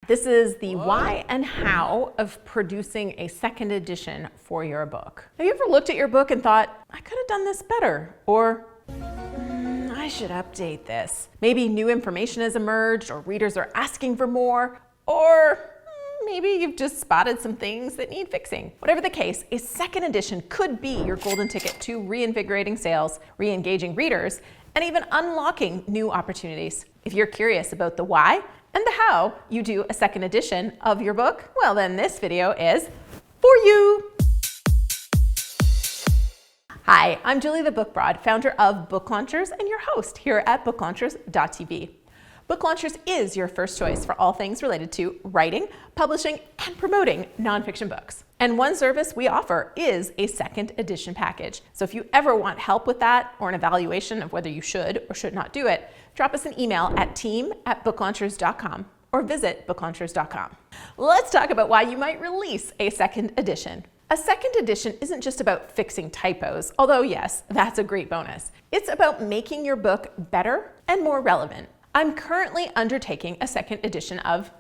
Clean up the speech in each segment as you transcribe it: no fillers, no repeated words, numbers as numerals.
This is the why and how of producing a second edition for your book. Have you ever looked at your book and thought, I could have done this better, or I should update this? Maybe new information has emerged, or readers are asking for more, or maybe you've just spotted some things that need fixing. Whatever the case, a second edition could be your golden ticket to reinvigorating sales, re-engaging readers, and even unlocking new opportunities. If you're curious about the why and the how you do a second edition of your book, well then this video is for you. Hi, I'm Julie the Book Broad, founder of Book Launchers and your host here at booklaunchers.tv. Book Launchers is your first choice for all things related to writing, publishing, and promoting nonfiction books. And one service we offer is a second edition package. So if you ever want help with that or an evaluation of whether you should or should not do it, drop us an email at team@booklaunchers.com or visit booklaunchers.com. Let's talk about why you might release a second edition. A second edition isn't just about fixing typos, although yes, that's a great bonus. It's about making your book better and more relevant. I'm currently undertaking a second edition of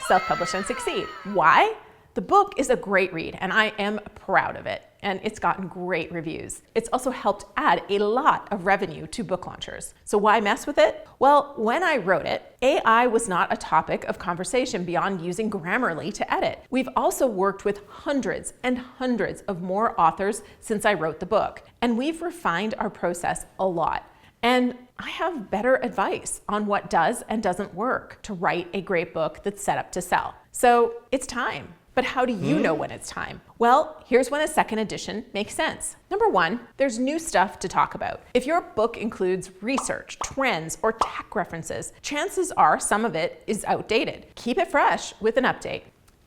Self-Publish and Succeed. Why? The book is a great read and I am proud of it, and it's gotten great reviews. It's also helped add a lot of revenue to Book Launchers. So why mess with it? Well, when I wrote it, AI was not a topic of conversation beyond using Grammarly to edit. We've also worked with hundreds and hundreds of more authors since I wrote the book, and we've refined our process a lot. And I have better advice on what does and doesn't work to write a great book that's set up to sell. So it's time. But how do you know when it's time? Well, here's when a second edition makes sense. Number one, there's new stuff to talk about. If your book includes research, trends, or tech references, chances are some of it is outdated. Keep it fresh with an update.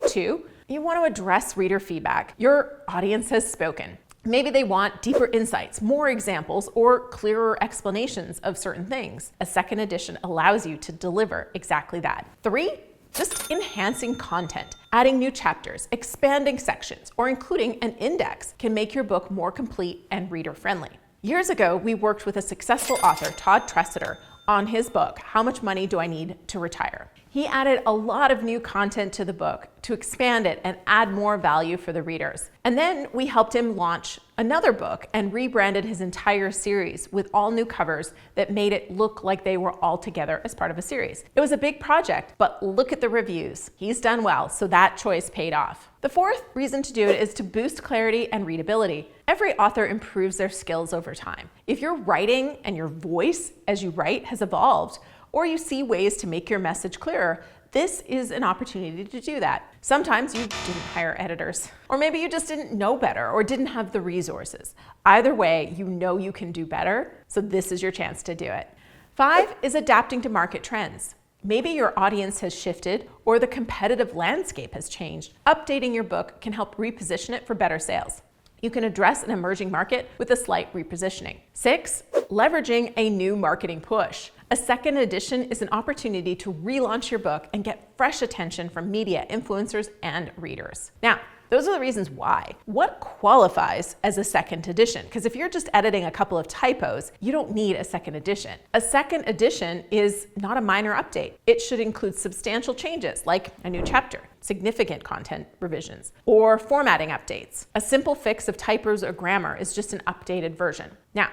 Two, you want to address reader feedback. Your audience has spoken. Maybe they want deeper insights, more examples, or clearer explanations of certain things. A second edition allows you to deliver exactly that. Three, just enhancing content. Adding new chapters, expanding sections, or including an index can make your book more complete and reader-friendly. Years ago, we worked with a successful author, Todd Tressiter, on his book, How Much Money Do I Need to Retire? He added a lot of new content to the book to expand it and add more value for the readers. And then we helped him launch another book and rebranded his entire series with all new covers that made it look like they were all together as part of a series. It was a big project, but look at the reviews. He's done well, so that choice paid off. The fourth reason to do it is to boost clarity and readability. Every author improves their skills over time. If your writing and your voice as you write has evolved, or you see ways to make your message clearer, this is an opportunity to do that. Sometimes you didn't hire editors, or maybe you just didn't know better or didn't have the resources. Either way, you know you can do better, so this is your chance to do it. Five is adapting to market trends. Maybe your audience has shifted or the competitive landscape has changed. Updating your book can help reposition it for better sales. You can address an emerging market with a slight repositioning. Six, leveraging a new marketing push. A second edition is an opportunity to relaunch your book and get fresh attention from media, influencers, and readers. Now, those are the reasons why. What qualifies as a second edition? Because if you're just editing a couple of typos, you don't need a second edition. A second edition is not a minor update. It should include substantial changes like a new chapter, significant content revisions, or formatting updates. A simple fix of typos or grammar is just an updated version. Now,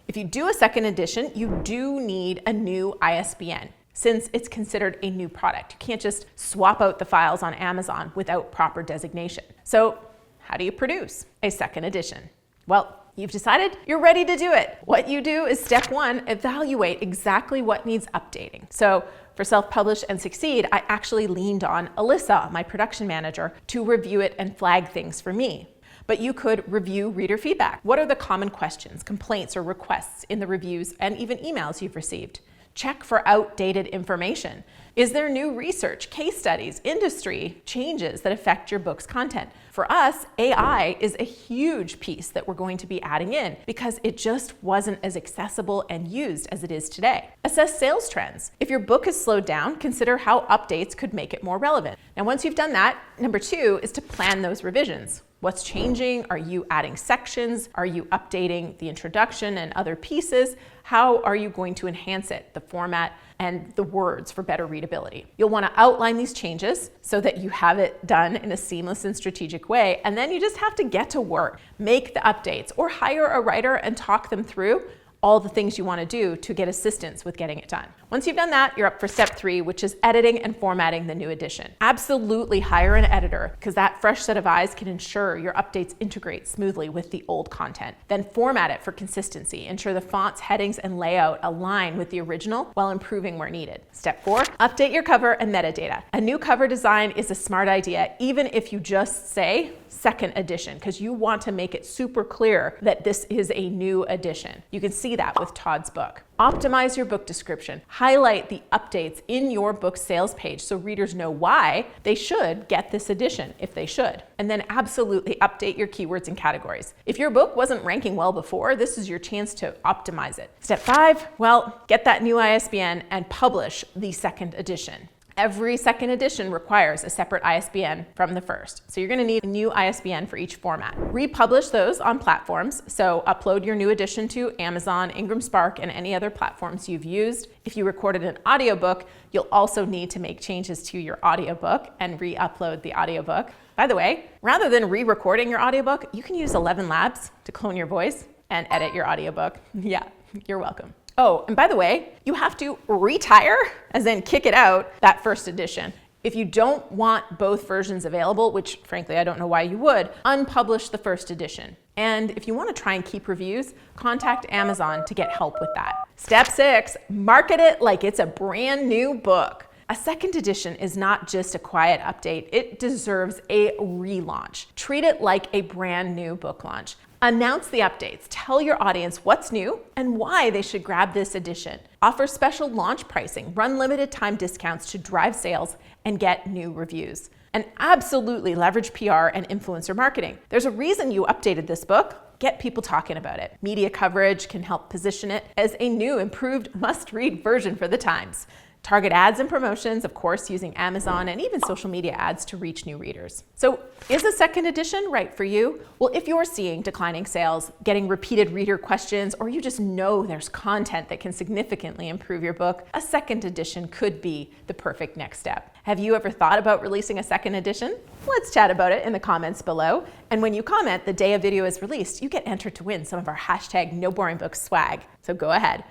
if you do a second edition, you do need a new ISBN, since it's considered a new product. You can't just swap out the files on Amazon without proper designation. So how do you produce a second edition? Well, you've decided you're ready to do it. What you do is step one, evaluate exactly what needs updating. So for Self-Publish and Succeed, I actually leaned on Alyssa, my production manager, to review it and flag things for me. But you could review reader feedback. What are the common questions, complaints, or requests in the reviews and even emails you've received? Check for outdated information. Is there new research, case studies, industry changes that affect your book's content? For us, AI is a huge piece that we're going to be adding in because it just wasn't as accessible and used as it is today. Assess sales trends. If your book has slowed down, consider how updates could make it more relevant. Now, once you've done that, number two is to plan those revisions. What's changing? Are you adding sections? Are you updating the introduction and other pieces? How are you going to enhance it, the format and the words for better readability? You'll want to outline these changes so that you have it done in a seamless and strategic way, and then you just have to get to work, make the updates, or hire a writer and talk them through all the things you want to do to get assistance with getting it done. Once you've done that, you're up for step 3, which is editing and formatting the new edition. Absolutely hire an editor, because that fresh set of eyes can ensure your updates integrate smoothly with the old content. Then format it for consistency. Ensure the fonts, headings, and layout align with the original while improving where needed. Step 4, update your cover and metadata. A new cover design is a smart idea, even if you just say second edition, because you want to make it super clear that this is a new edition. You can see that with Todd's book. Optimize your book description. Highlight the updates in your book sales page so readers know why they should get this edition, if they should. And then absolutely update your keywords and categories. If your book wasn't ranking well before, this is your chance to optimize it. Step 5, well, get that new ISBN and publish the second edition. Every second edition requires a separate ISBN from the first. So you're going to need a new ISBN for each format. Republish those on platforms. So upload your new edition to Amazon, Ingram Spark, and any other platforms you've used. If you recorded an audiobook, you'll also need to make changes to your audiobook and re-upload the audiobook. By the way, rather than re-recording your audiobook, you can use 11 Labs to clone your voice and edit your audiobook. Yeah, you're welcome. Oh, and by the way, you have to retire, as in kick it out, that first edition. If you don't want both versions available, which frankly I don't know why you would, unpublish the first edition. And if you want to try and keep reviews, contact Amazon to get help with that. Step 6, market it like it's a brand new book. A second edition is not just a quiet update, it deserves a relaunch. Treat it like a brand new book launch. Announce the updates, tell your audience what's new and why they should grab this edition. Offer special launch pricing, run limited time discounts to drive sales and get new reviews. And absolutely leverage PR and influencer marketing. There's a reason you updated this book. Get people talking about it. Media coverage can help position it as a new, improved, must-read version for the times. Target ads and promotions, of course, using Amazon and even social media ads to reach new readers. So is a second edition right for you? Well, if you're seeing declining sales, getting repeated reader questions, or you just know there's content that can significantly improve your book, a second edition could be the perfect next step. Have you ever thought about releasing a second edition? Let's chat about it in the comments below. And when you comment the day a video is released, you get entered to win some of our #NoBoringBooks swag. So go ahead.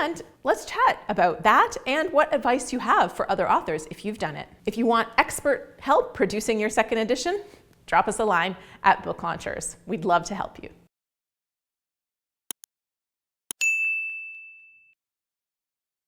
And let's chat about that and what advice you have for other authors if you've done it. If you want expert help producing your second edition, drop us a line at Book Launchers. We'd love to help you.